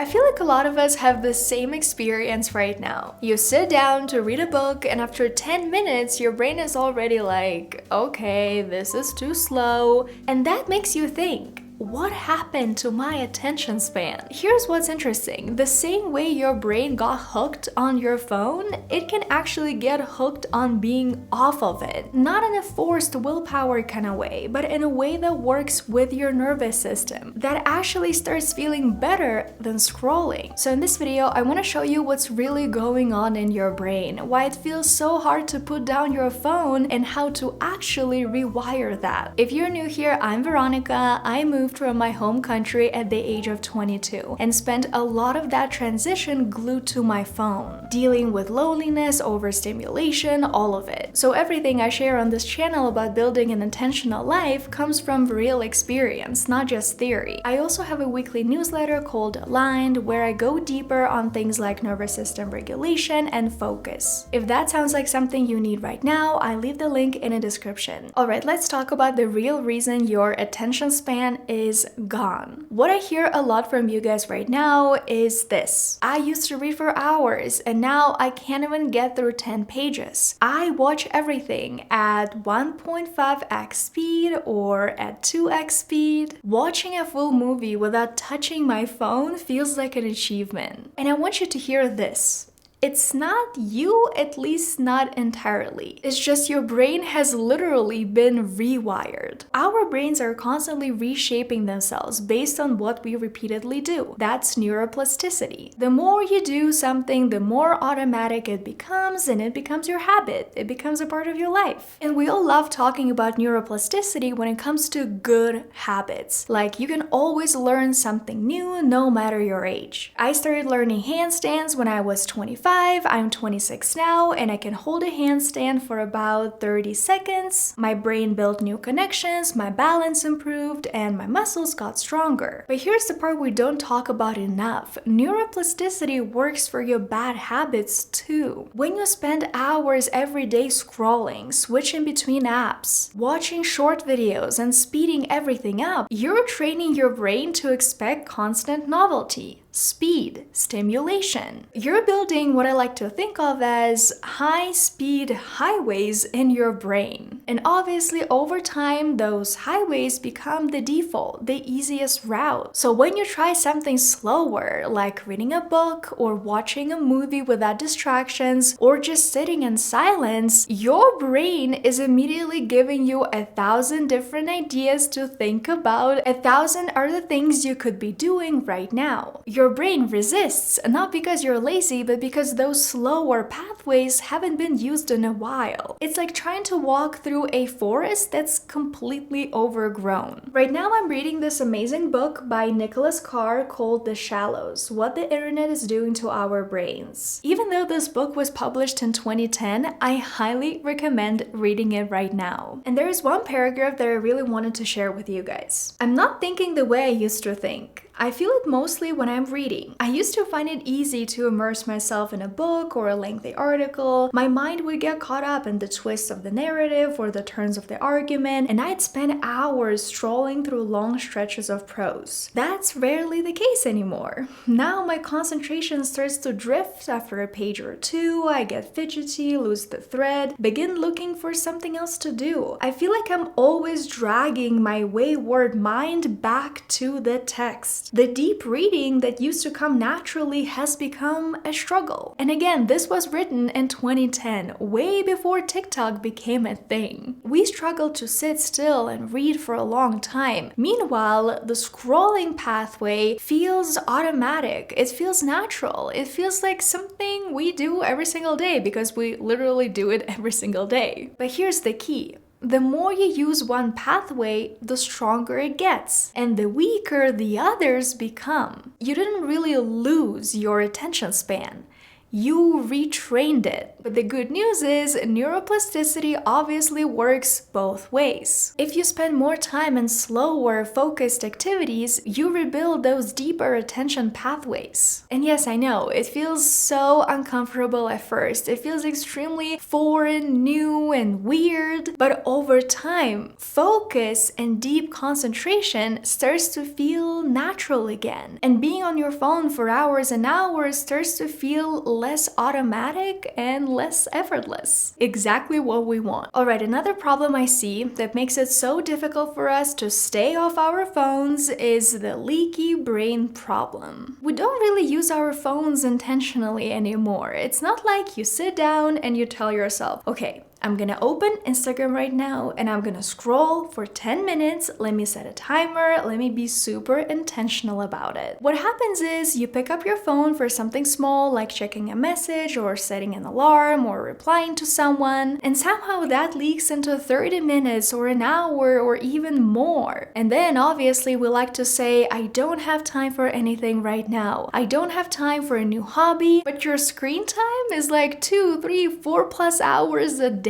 feel like a lot of us have the same experience right now. You sit down to read a book and after 10 minutes, your brain is already like, okay, this is too slow. And that makes you think, what happened to my attention span? Here's what's interesting. The same way your brain got hooked on your phone, it can actually get hooked on being off of it. Not in a forced willpower kind of way, but in a way that works with your nervous system, that actually starts feeling better than scrolling. So in this video, I want to show you what's really going on in your brain, why it feels so hard to put down your phone, and how to actually rewire that. If you're new here, I'm Veronika. I moved from my home country at the age of 22 and spent a lot of that transition glued to my phone, dealing with loneliness, overstimulation, all of it. So everything I share on this channel about building an intentional life comes from real experience, not just theory. I also have a weekly newsletter called Aligned, where I go deeper on things like nervous system regulation and focus. If that sounds like something you need right now, I leave the link in the description. Alright, let's talk about the real reason your attention span is gone. What I hear a lot from you guys right now is this: I used to read for hours and now I can't even get through 10 pages. I watch everything at 1.5x speed or at 2x speed. Watching a full movie without touching my phone feels like an achievement. And I want you to hear this. It's not you, at least not entirely. It's just your brain has literally been rewired. Our brains are constantly reshaping themselves based on what we repeatedly do. That's neuroplasticity. The more you do something, the more automatic it becomes, and it becomes your habit. It becomes a part of your life. And we all love talking about neuroplasticity when it comes to good habits. Like, you can always learn something new no matter your age. I started learning handstands when I was 25. I'm 26 now, and I can hold a handstand for about 30 seconds. My brain built new connections, my balance improved, and my muscles got stronger. But here's the part we don't talk about enough. Neuroplasticity works for your bad habits too. When you spend hours every day scrolling, switching between apps, watching short videos, and speeding everything up, you're training your brain to expect constant novelty, speed, stimulation. You're building what I like to think of as high-speed highways in your brain. And obviously, over time, those highways become the default, the easiest route. So when you try something slower, like reading a book or watching a movie without distractions or just sitting in silence, your brain is immediately giving you 1,000 different ideas to think about, 1,000 other things you could be doing right now. Your brain resists, not because you're lazy, but because those slower pathways haven't been used in a while. It's like trying to walk through a forest that's completely overgrown. Right now I'm reading this amazing book by Nicholas Carr called The Shallows: What the Internet is Doing to Our Brains. Even though this book was published in 2010, I highly recommend reading it right now. And there is one paragraph that I really wanted to share with you guys. I'm not thinking the way I used to think. I feel it mostly when I'm reading. I used to find it easy to immerse myself in a book or a lengthy article. My mind would get caught up in the twists of the narrative or the turns of the argument, and I'd spend hours strolling through long stretches of prose. That's rarely the case anymore. Now my concentration starts to drift after a page or two. I get fidgety, lose the thread, begin looking for something else to do. I feel like I'm always dragging my wayward mind back to the text. The deep reading that used to come naturally has become a struggle. And again, this was written in 2010, way before TikTok became a thing. We struggle to sit still and read for a long time. Meanwhile, the scrolling pathway feels automatic. It feels natural. It feels like something we do every single day because we literally do it every single day. But here's the key. The more you use one pathway, the stronger it gets, and the weaker the others become. You didn't really lose your attention span. You retrained it. But the good news is neuroplasticity obviously works both ways. If you spend more time in slower, focused activities, you rebuild those deeper attention pathways. And yes, I know, it feels so uncomfortable at first. It feels extremely foreign, new, and weird. But over time, focus and deep concentration starts to feel natural again. And being on your phone for hours and hours starts to feel less automatic and less effortless. Exactly what we want. Alright, another problem I see that makes it so difficult for us to stay off our phones is the leaky brain problem. We don't really use our phones intentionally anymore. It's not like you sit down and you tell yourself, okay, I'm gonna open Instagram right now and I'm gonna scroll for 10 minutes. Let me set a timer. Let me be super intentional about it. What happens is you pick up your phone for something small like checking a message or setting an alarm or replying to someone, and somehow that leaks into 30 minutes or an hour or even more. And then obviously we like to say, I don't have time for anything right now. I don't have time for a new hobby, but your screen time is like 2, 3, 4+ hours a day.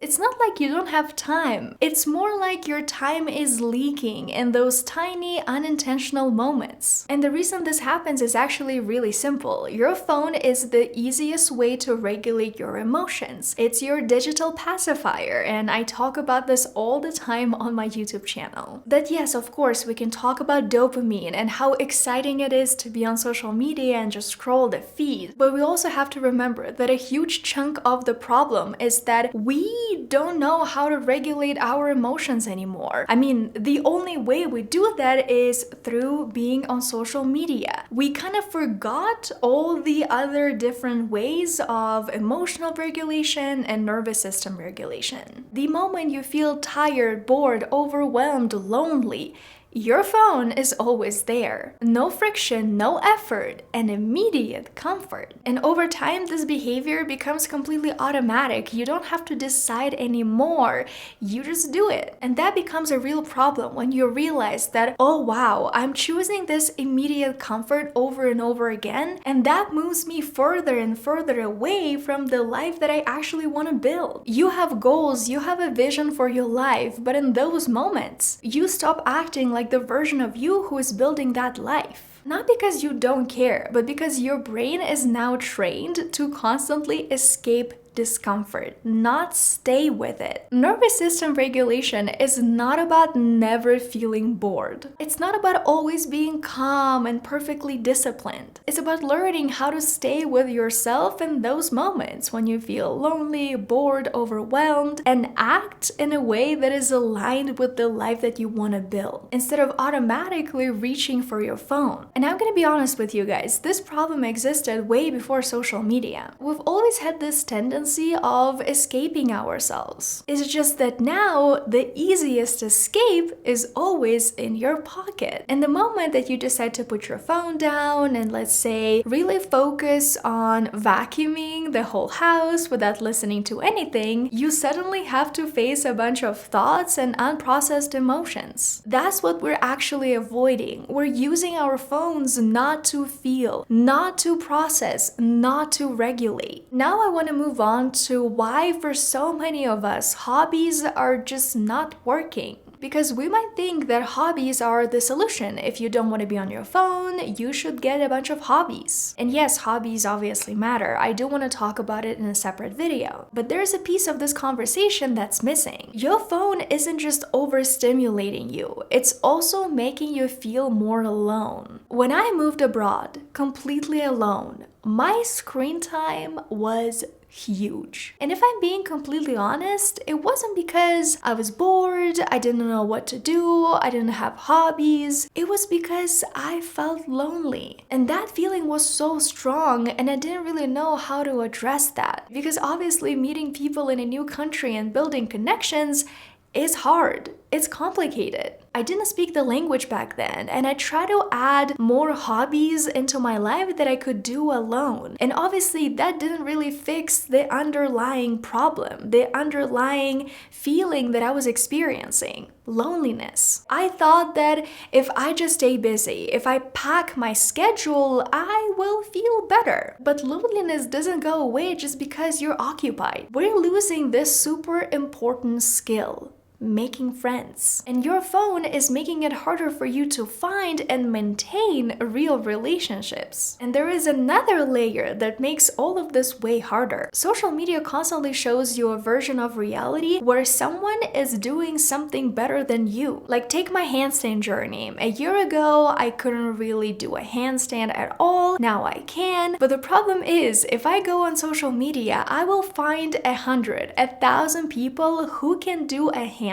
It's not like you don't have time. It's more like your time is leaking in those tiny unintentional moments. And the reason this happens is actually really simple. Your phone is the easiest way to regulate your emotions. It's your digital pacifier, and I talk about this all the time on my YouTube channel. That yes, of course, we can talk about dopamine and how exciting it is to be on social media and just scroll the feed. But we also have to remember that a huge chunk of the problem is that we don't know how to regulate our emotions anymore. I mean, the only way we do that is through being on social media. We kind of forgot all the other different ways of emotional regulation and nervous system regulation. The moment you feel tired, bored, overwhelmed, lonely, your phone is always there. No friction, no effort, and immediate comfort. And over time, this behavior becomes completely automatic. You don't have to decide anymore. You just do it. And that becomes a real problem when you realize that, oh wow, I'm choosing this immediate comfort over and over again, and that moves me further and further away from the life that I actually want to build. You have goals, you have a vision for your life, but in those moments, you stop acting like the version of you who is building that life. Not because you don't care, but because your brain is now trained to constantly escape discomfort, not stay with it. Nervous system regulation is not about never feeling bored. It's not about always being calm and perfectly disciplined. It's about learning how to stay with yourself in those moments when you feel lonely, bored, overwhelmed, and act in a way that is aligned with the life that you want to build, instead of automatically reaching for your phone. And I'm gonna be honest with you guys, this problem existed way before social media. We've always had this tendency of escaping ourselves. It's just that now the easiest escape is always in your pocket. And the moment that you decide to put your phone down and, let's say, really focus on vacuuming the whole house without listening to anything, you suddenly have to face a bunch of thoughts and unprocessed emotions. That's what we're actually avoiding. We're using our phones not to feel, not to process, not to regulate. Now I want to move on to why for so many of us hobbies are just not working. Because we might think that hobbies are the solution. If you don't want to be on your phone, you should get a bunch of hobbies. And yes, hobbies obviously matter. I do want to talk about it in a separate video. But there's a piece of this conversation that's missing. Your phone isn't just overstimulating you, it's also making you feel more alone. When I moved abroad, completely alone, my screen time was huge. And if I'm being completely honest, it wasn't because I was bored, I didn't know what to do, I didn't have hobbies. It was because I felt lonely. And that feeling was so strong, and I didn't really know how to address that. Because obviously meeting people in a new country and building connections is hard. It's complicated. I didn't speak the language back then, and I tried to add more hobbies into my life that I could do alone. And obviously that didn't really fix the underlying problem, the underlying feeling that I was experiencing, loneliness. I thought that if I just stay busy, if I pack my schedule, I I will feel better. But loneliness doesn't go away just because you're occupied. We're losing this super important skill: making friends. And your phone is making it harder for you to find and maintain real relationships. And there is another layer that makes all of this way harder. Social media constantly shows you a version of reality where someone is doing something better than you. Like, take my handstand journey. A year ago, I couldn't really do a handstand at all. Now I can. But the problem is, if I go on social media, I will find 100, 1,000 people who can do a handstand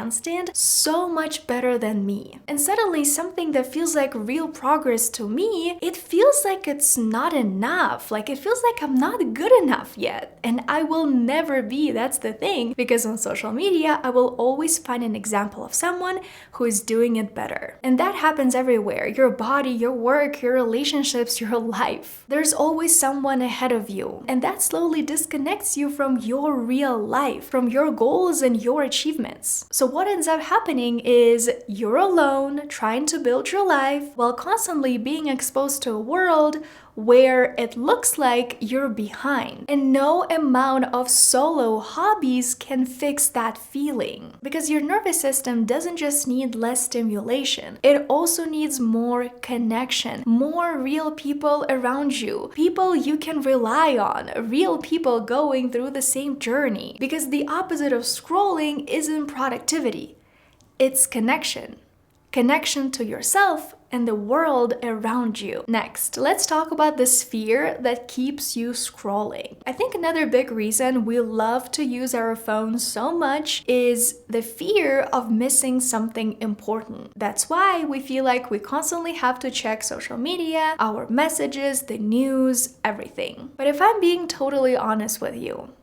so much better than me. And suddenly something that feels like real progress to me, it feels like it's not enough. Like, it feels like I'm not good enough yet. And I will never be, that's the thing. Because on social media, I will always find an example of someone who is doing it better. And that happens everywhere. Your body, your work, your relationships, your life. There's always someone ahead of you. And that slowly disconnects you from your real life, from your goals and your achievements. So what ends up happening is you're alone trying to build your life while constantly being exposed to a world where it looks like you're behind. And no amount of solo hobbies can fix that feeling. Because your nervous system doesn't just need less stimulation, it also needs more connection, more real people around you, people you can rely on, real people going through the same journey. Because the opposite of scrolling isn't productivity, it's connection. Connection to yourself and the world around you. Next, let's talk about this fear that keeps you scrolling. I think another big reason we love to use our phones so much is the fear of missing something important. That's why we feel like we constantly have to check social media, our messages, the news, everything. But if I'm being totally honest with you,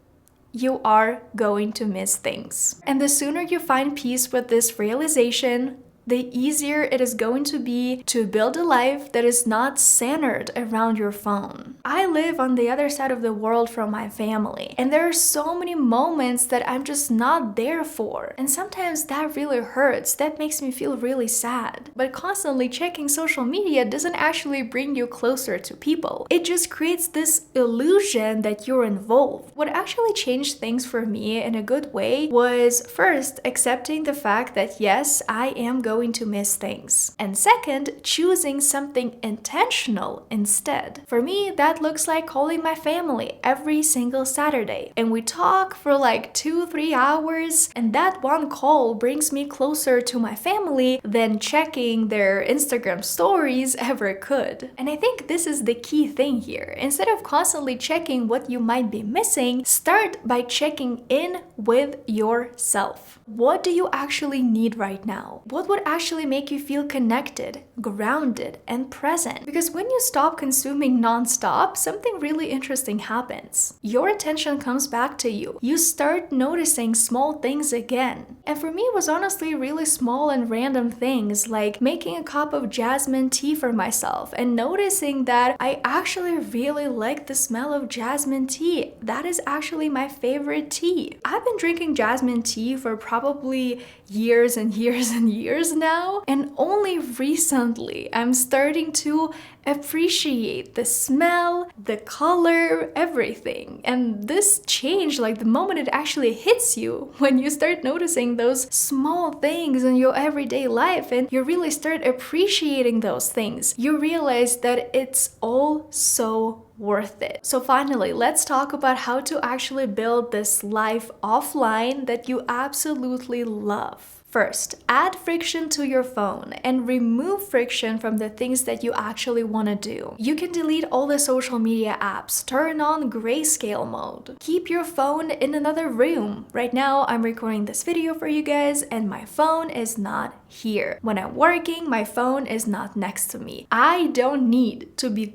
you are going to miss things. And the sooner you find peace with this realization, the easier it is going to be to build a life that is not centered around your phone. I live on the other side of the world from my family, and there are so many moments that I'm just not there for. And sometimes that really hurts. That makes me feel really sad. But constantly checking social media doesn't actually bring you closer to people. It just creates this illusion that you're involved. What actually changed things for me in a good way was first accepting the fact that yes, I am going to miss things. And second, choosing something intentional instead. For me, that looks like calling my family every single Saturday. And we talk for like 2-3 hours, and that one call brings me closer to my family than checking their Instagram stories ever could. And I think this is the key thing here. Instead of constantly checking what you might be missing, start by checking in with yourself. What do you actually need right now? What would actually make you feel connected, grounded, and present? Because when you stop consuming non-stop, something really interesting happens. Your attention comes back to you. You start noticing small things again. And for me, it was honestly really small and random things, like making a cup of jasmine tea for myself and noticing that I actually really like the smell of jasmine tea. That is actually my favorite tea. I've been drinking jasmine tea for probably years and years and years now, and only recently I'm starting to appreciate the smell, the color, everything. And this change, like the moment it actually hits you, when you start noticing those small things in your everyday life and you really start appreciating those things, you realize that it's all so worth it. So finally, let's talk about how to actually build this life offline that you absolutely love. First, add friction to your phone and remove friction from the things that you actually want to do. You can delete all the social media apps, turn on grayscale mode, keep your phone in another room. Right now, I'm recording this video for you guys and my phone is not here. When I'm working, my phone is not next to me. I don't need to be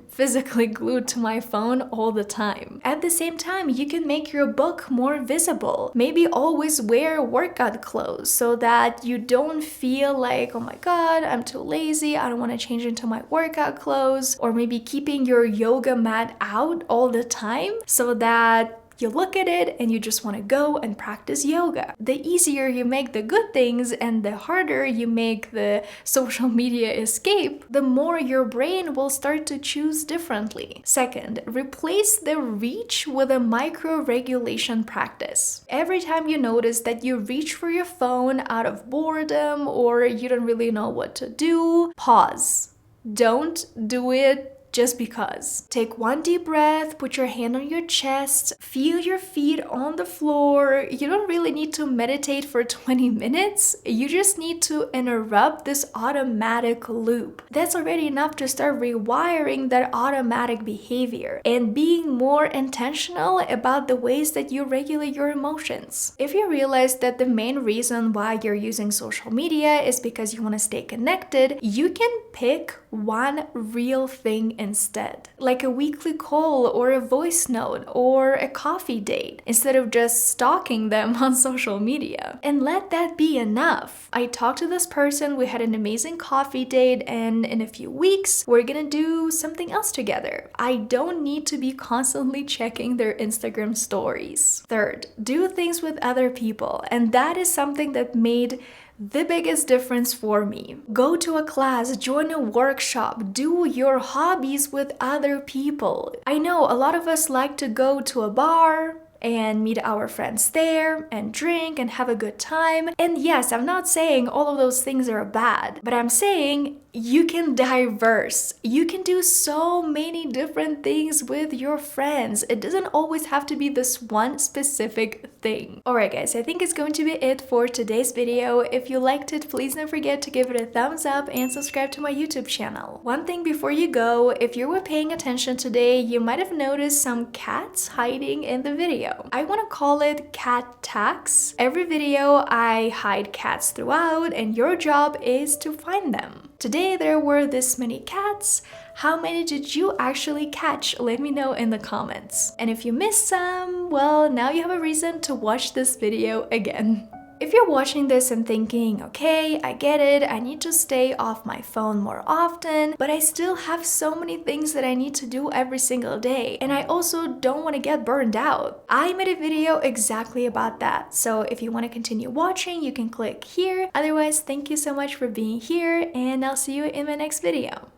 physically glued to my phone all the time. At the same time, you can make your book more visible. Maybe always wear workout clothes so that you don't feel like, oh my god, I'm too lazy, I don't want to change into my workout clothes. Or maybe keeping your yoga mat out all the time so that You look at it and you just want to go and practice yoga. The easier you make the good things and the harder you make the social media escape, the more your brain will start to choose differently. Second, replace the reach with a micro-regulation practice. Every time you notice that you reach for your phone out of boredom or you don't really know what to do, pause. Don't do it just because. Take one deep breath, put your hand on your chest, feel your feet on the floor. You don't really need to meditate for 20 minutes. You just need to interrupt this automatic loop. That's already enough to start rewiring that automatic behavior and being more intentional about the ways that you regulate your emotions. If you realize that the main reason why you're using social media is because you want to stay connected, you can pick one real thing instead, like a weekly call or a voice note or a coffee date, instead of just stalking them on social media. And let that be enough. I talked to this person, we had an amazing coffee date, and in a few weeks, we're gonna do something else together. I don't need to be constantly checking their Instagram stories. Third, do things with other people, and that is something that made the biggest difference for me. Go to a class, join a workshop, do your hobbies with other people. I know a lot of us like to go to a bar and meet our friends there and drink and have a good time. And yes, I'm not saying all of those things are bad, but I'm saying you can diverse. You can do so many different things with your friends. It doesn't always have to be this one specific thing. Alright guys, I think it's going to be it for today's video. If you liked it, please don't forget to give it a thumbs up and subscribe to my YouTube channel. One thing before you go, if you were paying attention today, you might have noticed some cats hiding in the video. I want to call it cat tax. Every video I hide cats throughout and your job is to find them. Today there were this many cats. How many did you actually catch? Let me know in the comments. And if you missed some, well, now you have a reason to watch this video again. If you're watching this and thinking, okay, I get it, I need to stay off my phone more often, but I still have so many things that I need to do every single day, and I also don't want to get burned out. I made a video exactly about that, so if you want to continue watching, you can click here. Otherwise, thank you so much for being here, and I'll see you in my next video.